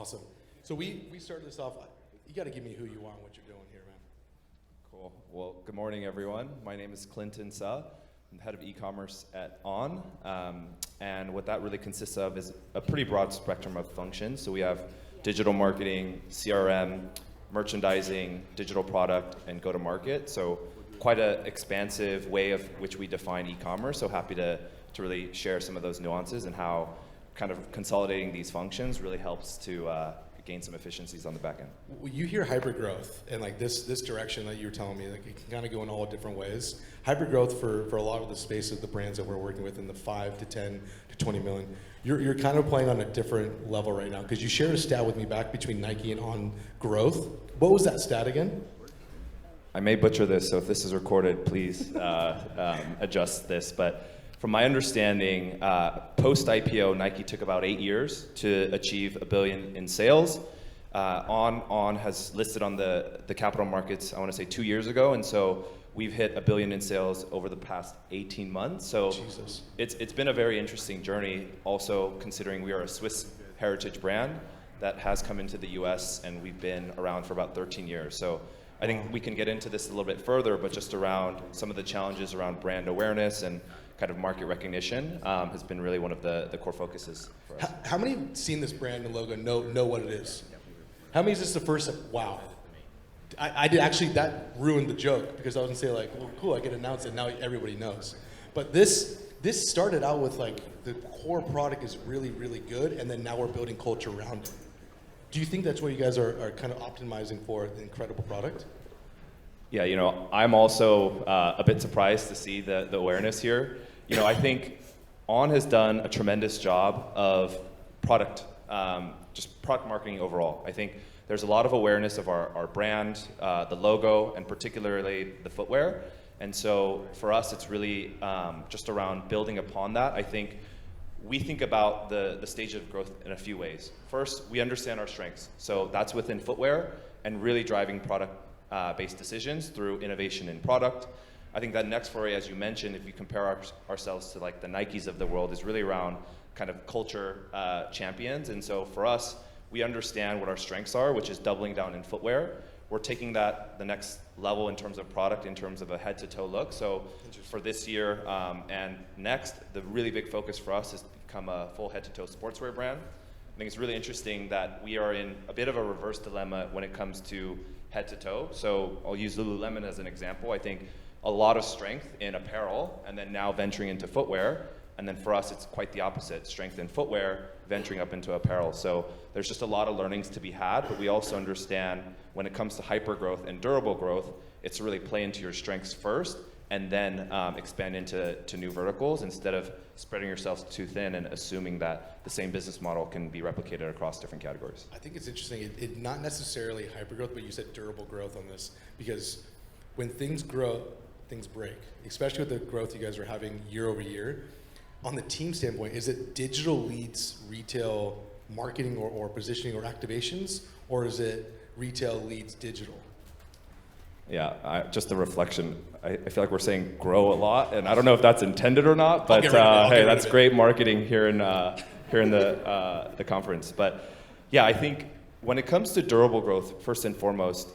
Awesome. So we started this off. You got to give me who you are and what you're doing here, man. Cool. Well, good morning, everyone. My name is Clinton Suh. I'm the head of e-commerce at On. And what that really consists of is a pretty broad spectrum of functions. So we have digital marketing, CRM, merchandising, digital product, and go-to-market. So quite an expansive way of which we define e-commerce. So happy to really share some of those nuances and how kind of consolidating these functions really helps to gain some efficiencies on the back end. Well, you hear hypergrowth and like this direction that you were telling me, like it can kind of go in all different ways. Hypergrowth for a lot of the space of the brands that we're working with in the 5 to 10 to 20 million. You're kind of playing on a different level right now because you shared a stat with me back between Nike and On growth. What was that stat again? I may butcher this, so if this is recorded, please adjust this. But from my understanding, post-IPO, Nike took about 8 years to achieve $1 billion in sales. On has listed on the capital markets, I want to say 2 years ago, and so we've hit $1 billion in sales over the past 18 months. So Jesus. It's been a very interesting journey, also considering we are a Swiss heritage brand that has come into the US, and we've been around for about 13 years. So I think we can get into this a little bit further, but just around some of the challenges around brand awareness and kind of market recognition has been really one of the core focuses for us. How many have seen this brand and logo, know what it is? How many is this the first, wow. I did actually, that ruined the joke because I was gonna say like, well, cool, I get announced and now everybody knows. But this started out with like, the core product is really, really good, and then now we're building culture around it. Do you think that's what you guys are kind of optimizing for, the incredible product? Yeah, I'm also a bit surprised to see the awareness here. I think On has done a tremendous job of product, just product marketing overall. I think there's a lot of awareness of our brand, the logo, and particularly the footwear. And so for us, it's really just around building upon that. I think we think about the stage of growth in a few ways. First, we understand our strengths. So that's within footwear and really driving product-based decisions through innovation in product. I think that next foray, as you mentioned, if you compare ourselves to like the Nikes of the world, is really around kind of culture champions. And so for us, we understand what our strengths are, which is doubling down in footwear. We're taking that the next level in terms of product, in terms of a head-to-toe look. So for this year and next, the really big focus for us is to become a full head-to-toe sportswear brand. I think it's really interesting that we are in a bit of a reverse dilemma when it comes to head-to-toe. So I'll use Lululemon as an example. I think a lot of strength in apparel, and then now venturing into footwear. And then for us, it's quite the opposite, strength in footwear, venturing up into apparel. So there's just a lot of learnings to be had, but we also understand when it comes to hypergrowth and durable growth, it's to really play into your strengths first, and then expand into new verticals instead of spreading yourselves too thin and assuming that the same business model can be replicated across different categories. I think it's interesting, it not necessarily hypergrowth, but you said durable growth on this, because when things grow, things break, especially with the growth you guys are having year over year. On the team standpoint, is it digital leads retail marketing or positioning or activations, or is it retail leads digital? Yeah, just a reflection. I feel like we're saying grow a lot, and I don't know if that's intended or not, but hey, that's great marketing here in the conference. But yeah, I think when it comes to durable growth, first and foremost,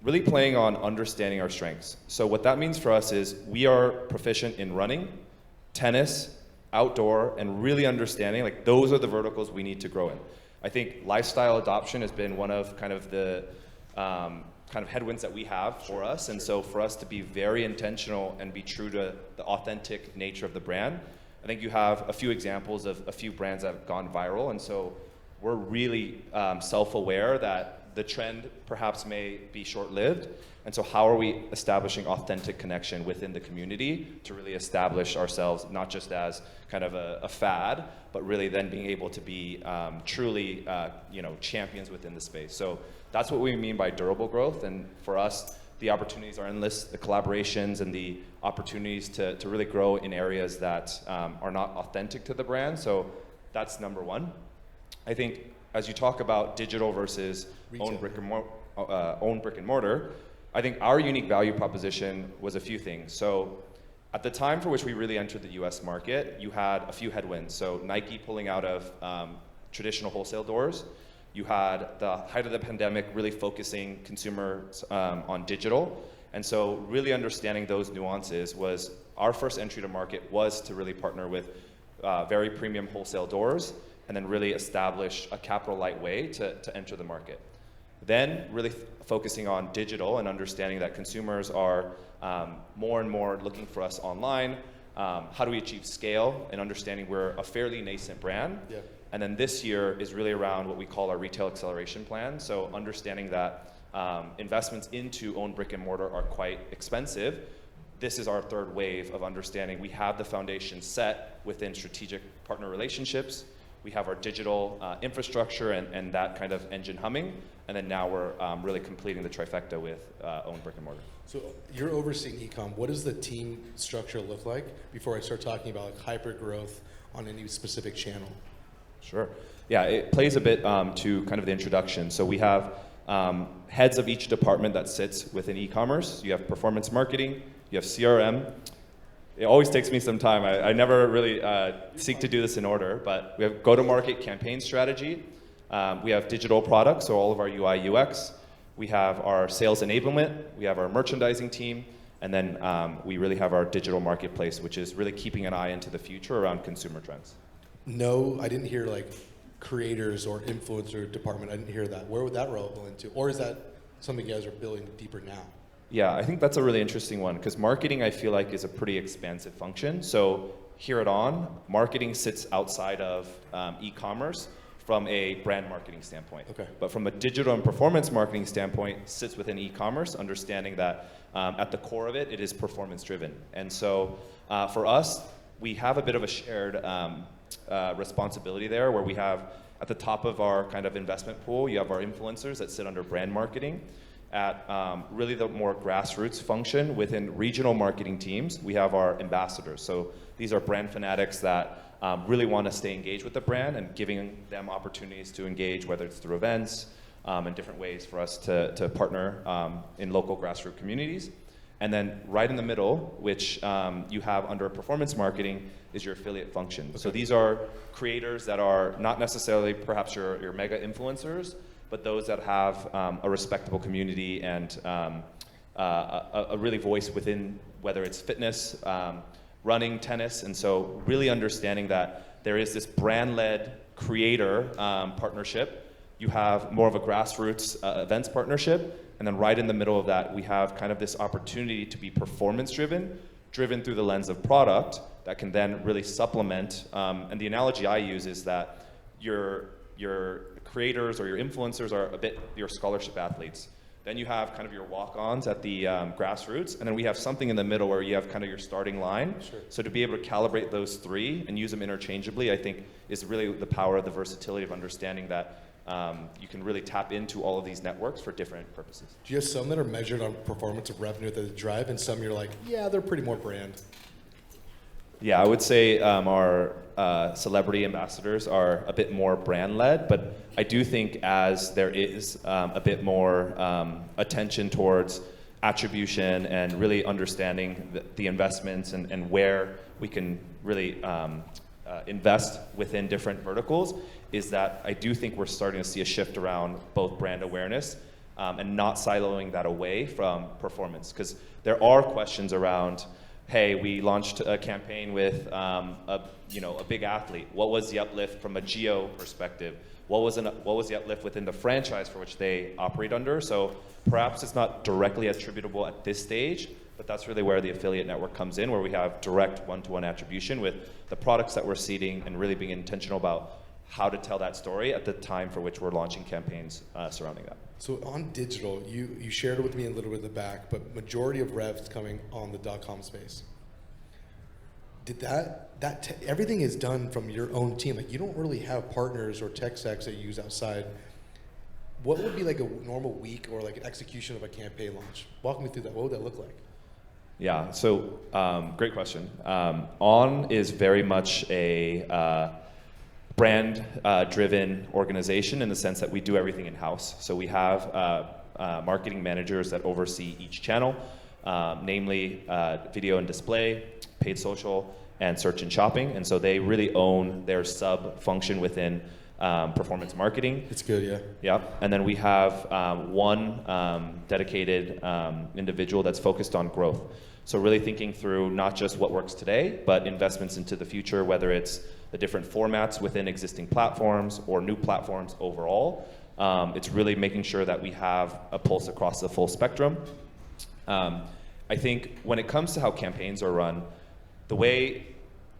really playing on understanding our strengths. So what that means for us is we are proficient in running, tennis, outdoor, and really understanding, like those are the verticals we need to grow in. I think lifestyle adoption has been one of kind of the headwinds that we have for us, and so for us to be very intentional and be true to the authentic nature of the brand, I think you have a few examples of a few brands that have gone viral, and so we're really self-aware that the trend perhaps may be short-lived, and so how are we establishing authentic connection within the community to really establish ourselves not just as kind of a fad, but really then being able to be truly champions within the space. So that's what we mean by durable growth, and for us, the opportunities are endless, the collaborations and the opportunities to really grow in areas that are not authentic to the brand. So that's number one. I think as you talk about digital versus own brick and mortar, I think our unique value proposition was a few things. So at the time for which we really entered the US market, you had a few headwinds. So Nike pulling out of traditional wholesale doors, You had the height of the pandemic really focusing consumers on digital. And so really understanding those nuances was our first entry to market was to really partner with very premium wholesale doors and then really establish a capital light way to enter the market. Then really focusing on digital and understanding that consumers are more and more looking for us online. How do we achieve scale and understanding we're a fairly nascent brand? Yeah. And then this year is really around what we call our retail acceleration plan. So understanding that investments into own brick and mortar are quite expensive. This is our third wave of understanding we have the foundation set within strategic partner relationships. We have our digital infrastructure and that kind of engine humming. And then now we're really completing the trifecta with own brick and mortar. So you're overseeing e-com. What does the team structure look like before I start talking about like hyper growth on any specific channel? Sure. Yeah, it plays a bit to kind of the introduction. So we have heads of each department that sits within e-commerce. You have performance marketing, you have CRM. It always takes me some time. I never really seek to do this in order, but we have go-to-market campaign strategy. We have digital products, so all of our UI, UX. We have our sales enablement. We have our merchandising team. And then we really have our digital marketplace, which is really keeping an eye into the future around consumer trends. No, I didn't hear like creators or influencer department. I didn't hear that. Where would that roll into? Or is that something you guys are building deeper now? Yeah, I think that's a really interesting one because marketing, I feel like, is a pretty expansive function. So here at On, marketing sits outside of e-commerce from a brand marketing standpoint. Okay. But from a digital and performance marketing standpoint, sits within e-commerce, understanding that at the core of it, it is performance driven. And so for us, we have a bit of a shared responsibility there where we have at the top of our kind of investment pool, you have our influencers that sit under brand marketing. At really the more grassroots function within regional marketing teams, we have our ambassadors. So these are brand fanatics that really want to stay engaged with the brand and giving them opportunities to engage, whether it's through events and different ways for us to partner in local grassroots communities. And then right in the middle, which you have under performance marketing, is your affiliate function. Okay. So these are creators that are not necessarily perhaps your mega influencers, but those that have a respectable community and a really voice within whether it's fitness, running, tennis. And so really understanding that there is this brand-led creator partnership. You have more of a grassroots events partnership. And then right in the middle of that, we have kind of this opportunity to be performance-driven, driven through the lens of product that can then really supplement. And the analogy I use is that your creators or your influencers are a bit your scholarship athletes. Then you have kind of your walk-ons at the grassroots, and then we have something in the middle where you have kind of your starting line. Sure. So to be able to calibrate those three and use them interchangeably, I think is really the power of the versatility of understanding that you can really tap into all of these networks for different purposes. do you have some that are measured on performance of revenue that they drive, and some you're like, yeah, they're pretty more brand? Yeah, I would say our celebrity ambassadors are a bit more brand-led, but I do think as there is a bit more attention towards attribution and really understanding the investments and where we can really invest within different verticals, is that I do think we're starting to see a shift around both brand awareness and not siloing that away from performance. Because there are questions around, hey, we launched a campaign with a big athlete. What was the uplift from a geo perspective? What was the uplift within the franchise for which they operate under? So perhaps it's not directly attributable at this stage, but that's really where the affiliate network comes in, where we have direct one-to-one attribution with the products that we're seeding and really being intentional about how to tell that story at the time for which we're launching campaigns surrounding that. So on digital, you shared it with me a little bit at the back, but majority of revs coming on the .com space. Did everything is done from your own team? Like you don't really have partners or tech stacks that you use outside. What would be like a normal week or like an execution of a campaign launch? Walk me through that. What would that look like? Yeah, so great question. On is very much a brand-driven organization in the sense that we do everything in-house. So we have marketing managers that oversee each channel, namely video and display, paid social, and search and shopping. And so they really own their sub-function within performance marketing. It's good, yeah. Yeah, and then we have one dedicated individual that's focused on growth. So really thinking through not just what works today, but investments into the future, whether it's the different formats within existing platforms or new platforms overall. It's really making sure that we have a pulse across the full spectrum. I think when it comes to how campaigns are run, the way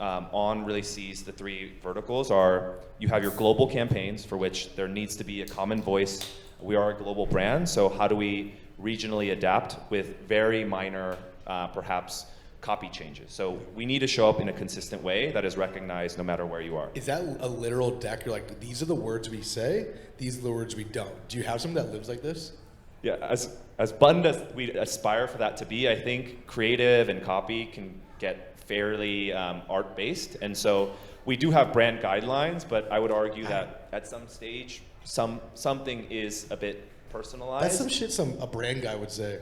On really sees the three verticals are, you have your global campaigns for which there needs to be a common voice. We are a global brand, so how do we regionally adapt with very minor, perhaps, copy changes? So we need to show up in a consistent way that is recognized no matter where you are. Is that a literal deck? You're like, these are the words we say, these are the words we don't. Do you have something that lives like this? Yeah, as buttoned as we aspire for that to be, I think creative and copy can get fairly art-based, and so we do have brand guidelines, but I would argue that at some stage, something is a bit personalized. That's some shit a brand guy would say.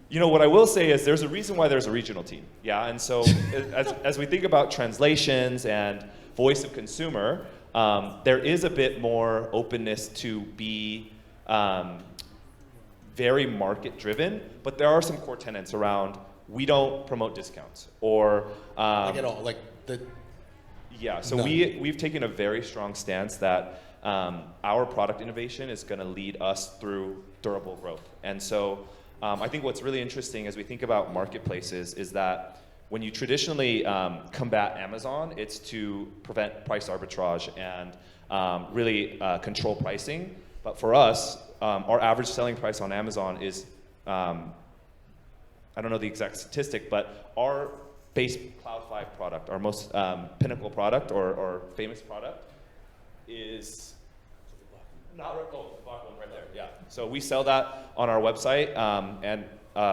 You know, what I will say is there's a reason why there's a regional team, yeah, and so as we think about translations and voice of consumer, there is a bit more openness to be very market-driven, but there are some core tenets around we don't promote discounts or like at all, like the. Yeah, so None. we've taken a very strong stance that our product innovation is going to lead us through durable growth. And so I think what's really interesting as we think about marketplaces is that when you traditionally combat Amazon, it's to prevent price arbitrage and really control pricing. But for us, our average selling price on Amazon is, I don't know the exact statistic, but our base Cloud 5 product, our most pinnacle product or famous product is not the black one right there. Yeah. So we sell that on our website and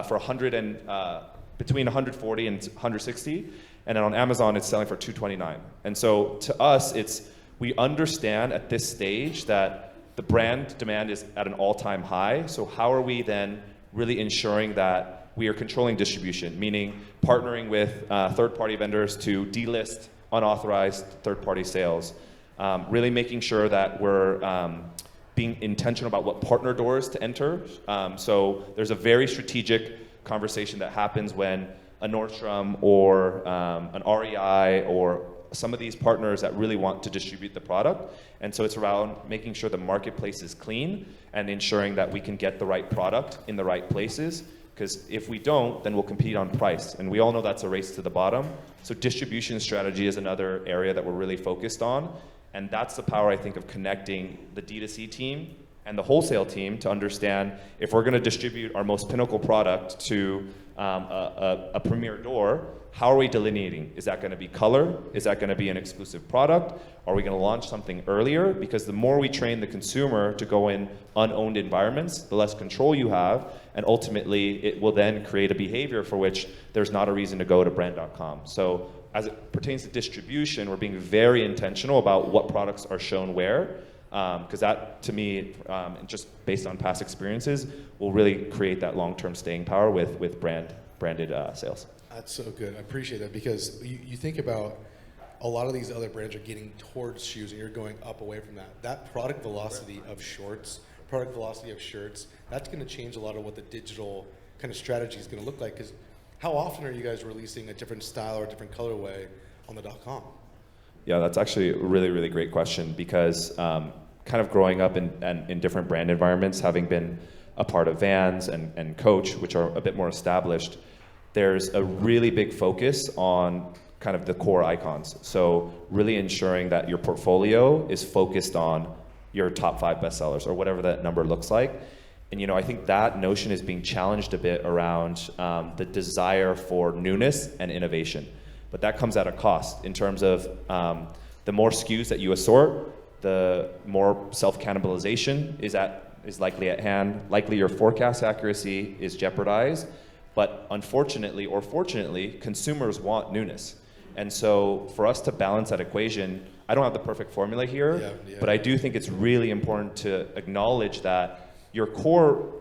for 100 and between 140 and 160, and then on Amazon it's selling for 229. And so to us, we understand at this stage that the brand demand is at an all-time high. So how are we then really ensuring that we are controlling distribution, meaning partnering with third-party vendors to delist unauthorized third-party sales, really making sure that we're being intentional about what partner doors to enter. So there's a very strategic conversation that happens when a Nordstrom or an REI or some of these partners that really want to distribute the product. And so it's around making sure the marketplace is clean and ensuring that we can get the right product in the right places. Because if we don't, then we'll compete on price. And we all know that's a race to the bottom. So distribution strategy is another area that we're really focused on. And that's the power, I think, of connecting the D2C team and the wholesale team to understand if we're going to distribute our most pinnacle product to a premier door, how are we delineating? Is that going to be color? Is that going to be an exclusive product? Are we going to launch something earlier? Because the more we train the consumer to go in unowned environments, the less control you have, and ultimately it will then create a behavior for which there's not a reason to go to brand.com. So as it pertains to distribution, we're being very intentional about what products are shown where, because that, to me, just based on past experiences, will really create that long-term staying power with branded sales. That's so good. I appreciate that, because you think about a lot of these other brands are getting towards shoes and you're going up away from that. That product velocity of shorts, product velocity of shirts, that's going to change a lot of what the digital kind of strategy is going to look like. Because how often are you guys releasing a different style or a different colorway on the .com? Yeah, that's actually a really, really great question, because kind of growing up in different brand environments, having been a part of Vans and Coach, which are a bit more established, there's a really big focus on kind of the core icons. So really ensuring that your portfolio is focused on your top 5 bestsellers or whatever that number looks like. And I think that notion is being challenged a bit around the desire for newness and innovation. But that comes at a cost in terms of the more SKUs that you assort, the more self-cannibalization is likely at hand. Likely your forecast accuracy is jeopardized. But unfortunately or fortunately, consumers want newness. And so for us to balance that equation, I don't have the perfect formula here, but I do think it's really important to acknowledge that your core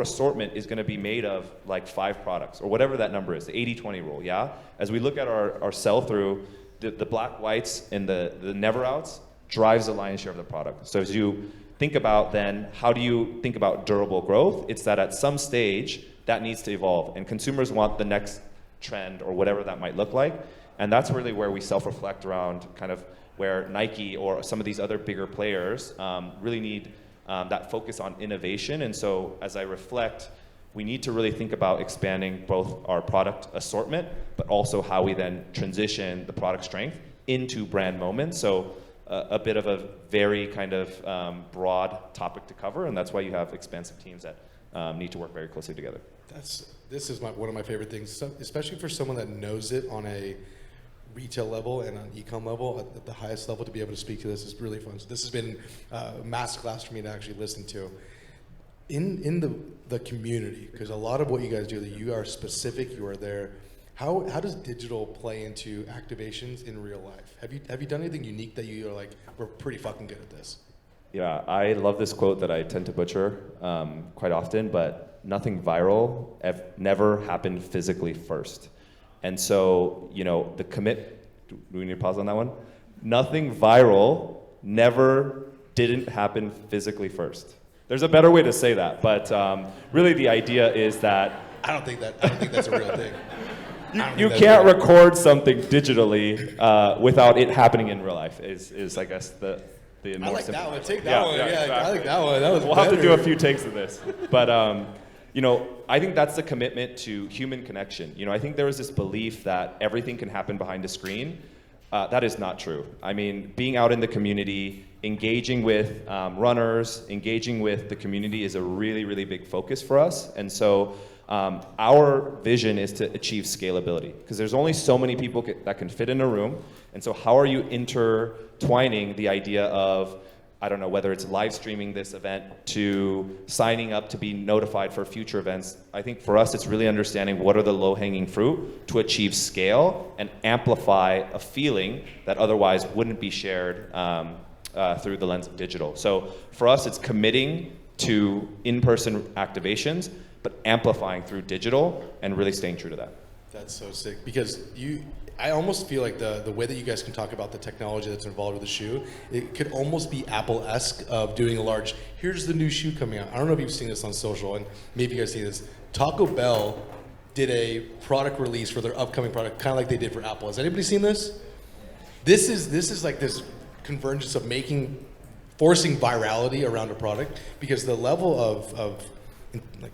assortment is going to be made of like 5 products or whatever that number is, the 80-20 rule, yeah? As we look at our sell-through, the black whites and the never outs, drives the lion's share of the product. So as you think about then, how do you think about durable growth? It's that at some stage, that needs to evolve, and consumers want the next trend or whatever that might look like. And that's really where we self-reflect around kind of where Nike or some of these other bigger players really need that focus on innovation. And so as I reflect, we need to really think about expanding both our product assortment, but also how we then transition the product strength into brand moments. So a bit of a very kind of broad topic to cover, and that's why you have expansive teams that need to work very closely together. This is one of my favorite things, especially for someone that knows it on a retail level and on e-com level, at the highest level. To be able to speak to this is really fun. So this has been a masterclass for me to actually listen to. In the community, because a lot of what you guys do, that you are specific, you are there. How does digital play into activations in real life? Have you done anything unique that you are like, we're pretty fucking good at this? Yeah, I love this quote that I tend to butcher quite often, but nothing viral never happened physically first. And so, the do we need to pause on that one? Nothing viral didn't happen physically first. There's a better way to say that, but really the idea is that I don't think that's a real thing. You can't record something digitally without it happening in real life. Is I guess the more I like simple. that one. Take that one. Yeah, exactly. I like that one. That was. We'll have to do a few takes of this, but I think that's the commitment to human connection. I think there is this belief that everything can happen behind a screen. That is not true. I mean, being out in the community, engaging with runners, engaging with the community is a really, really big focus for us. And so our vision is to achieve scalability, because there's only so many people that can fit in a room. And so how are you intertwining the idea of, I don't know, whether it's live streaming this event to signing up to be notified for future events. I think for us, it's really understanding what are the low-hanging fruit to achieve scale and amplify a feeling that otherwise wouldn't be shared through the lens of digital. So for us, it's committing to in-person activations, but amplifying through digital and really staying true to that. That's so sick, because I almost feel like the way that you guys can talk about the technology that's involved with the shoe, it could almost be Apple-esque of doing a large, here's the new shoe coming out. I don't know if you've seen this on social, and maybe you guys see this. Taco Bell did a product release for their upcoming product, kind of like they did for Apple. Has anybody seen this? This is like this convergence of forcing virality around a product, because the level of like,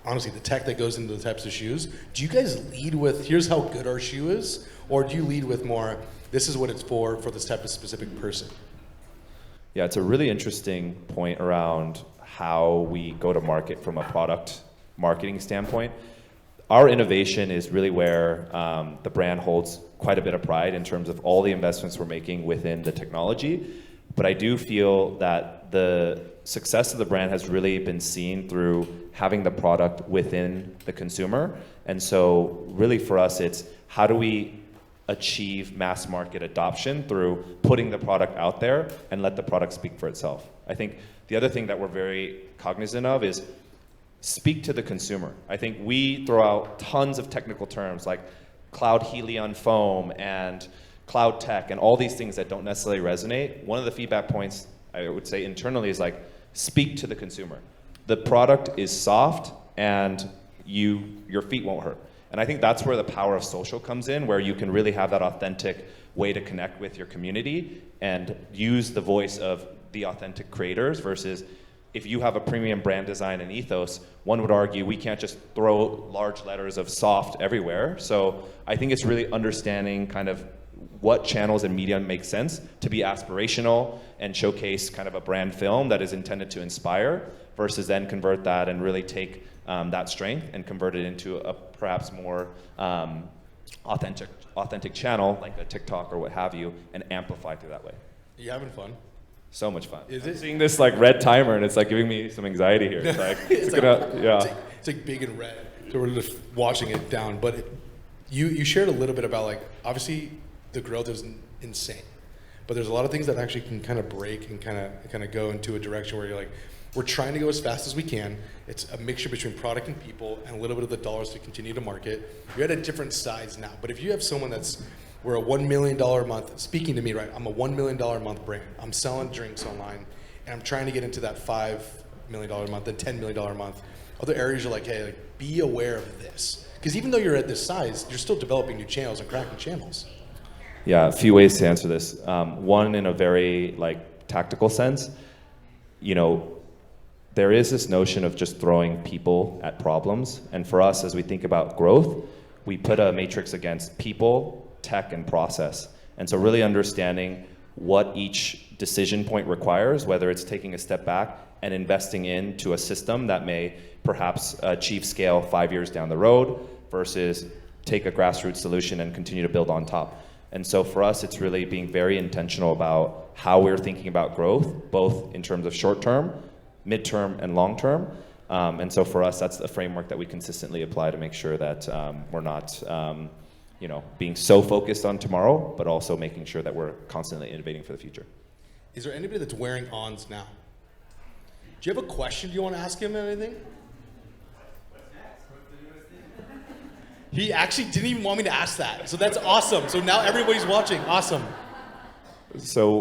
honestly, the tech that goes into the types of shoes. Do you guys lead with, here's how good our shoe is? Or do you lead with more, this is what it's for this type of specific person? Yeah, it's a really interesting point around how we go to market from a product marketing standpoint. Our innovation is really where the brand holds quite a bit of pride in terms of all the investments we're making within the technology. But I do feel that the success of the brand has really been seen through having the product within the consumer. And so really for us, it's how do we achieve mass market adoption through putting the product out there and let the product speak for itself. I think the other thing that we're very cognizant of is speak to the consumer. I think we throw out tons of technical terms like cloud helion foam and cloud tech and all these things that don't necessarily resonate. One of the feedback points I would say internally is like, speak to the consumer. The product is soft and your feet won't hurt. And I think that's where the power of social comes in, where you can really have that authentic way to connect with your community and use the voice of the authentic creators versus if you have a premium brand design and ethos, one would argue we can't just throw large letters of soft everywhere. So I think it's really understanding kind of what channels and media make sense to be aspirational and showcase kind of a brand film that is intended to inspire versus then convert that and really take that strength and convert it into a perhaps more authentic channel like a TikTok or what have you and amplify through that way. Are you having fun? So much fun. Is it? I'm seeing this like red timer and it's like giving me some anxiety here. It's like, it's like big and red. So we're just watching it down. But you shared a little bit about like, obviously the growth is insane, but there's a lot of things that actually can kind of break and kind of go into a direction where you're like, we're trying to go as fast as we can. It's a mixture between product and people and a little bit of the dollars to continue to market. You're at a different size now, but if you have someone that's We're a $1 million a month, speaking to me, right? I'm a $1 million a month brand. I'm selling drinks online, and I'm trying to get into that $5 million a month, then $10 million a month. Other areas are like, hey, like, be aware of this. Because even though you're at this size, you're still developing new channels and cracking channels. Yeah, a few ways to answer this. One, in a very tactical sense, there is this notion of just throwing people at problems. And for us, as we think about growth, we put a matrix against people, tech, and process. And so really understanding what each decision point requires, whether it's taking a step back and investing into a system that may perhaps achieve scale 5 years down the road versus take a grassroots solution and continue to build on top. And so for us, it's really being very intentional about how we're thinking about growth, both in terms of short-term, mid-term, and long-term. And so for us, that's the framework that we consistently apply to make sure that we're not being so focused on tomorrow, but also making sure that we're constantly innovating for the future. Is there anybody that's wearing ons now? Do you have a question? Do you want to ask him anything? He actually didn't even want me to ask that. So that's awesome. So now everybody's watching. Awesome. So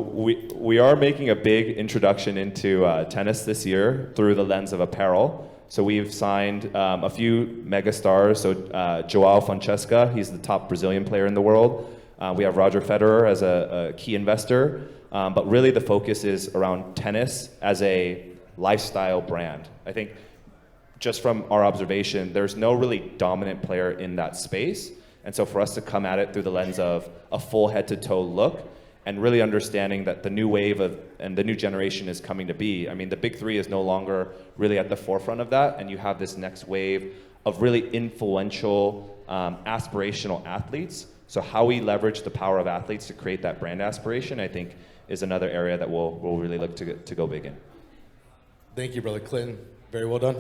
we are making a big introduction into tennis this year through the lens of apparel. So we've signed a few mega stars. So Joao Fonseca, he's the top Brazilian player in the world. We have Roger Federer as a key investor. But really the focus is around tennis as a lifestyle brand. I think just from our observation, there's no really dominant player in that space. And so for us to come at it through the lens of a full head-to-toe look and really understanding that the new wave and the new generation is coming to be. I mean, the big three is no longer really at the forefront of that, and you have this next wave of really influential, aspirational athletes. So how we leverage the power of athletes to create that brand aspiration, I think, is another area that we'll really look to go big in. Thank you, brother Clinton. Very well done.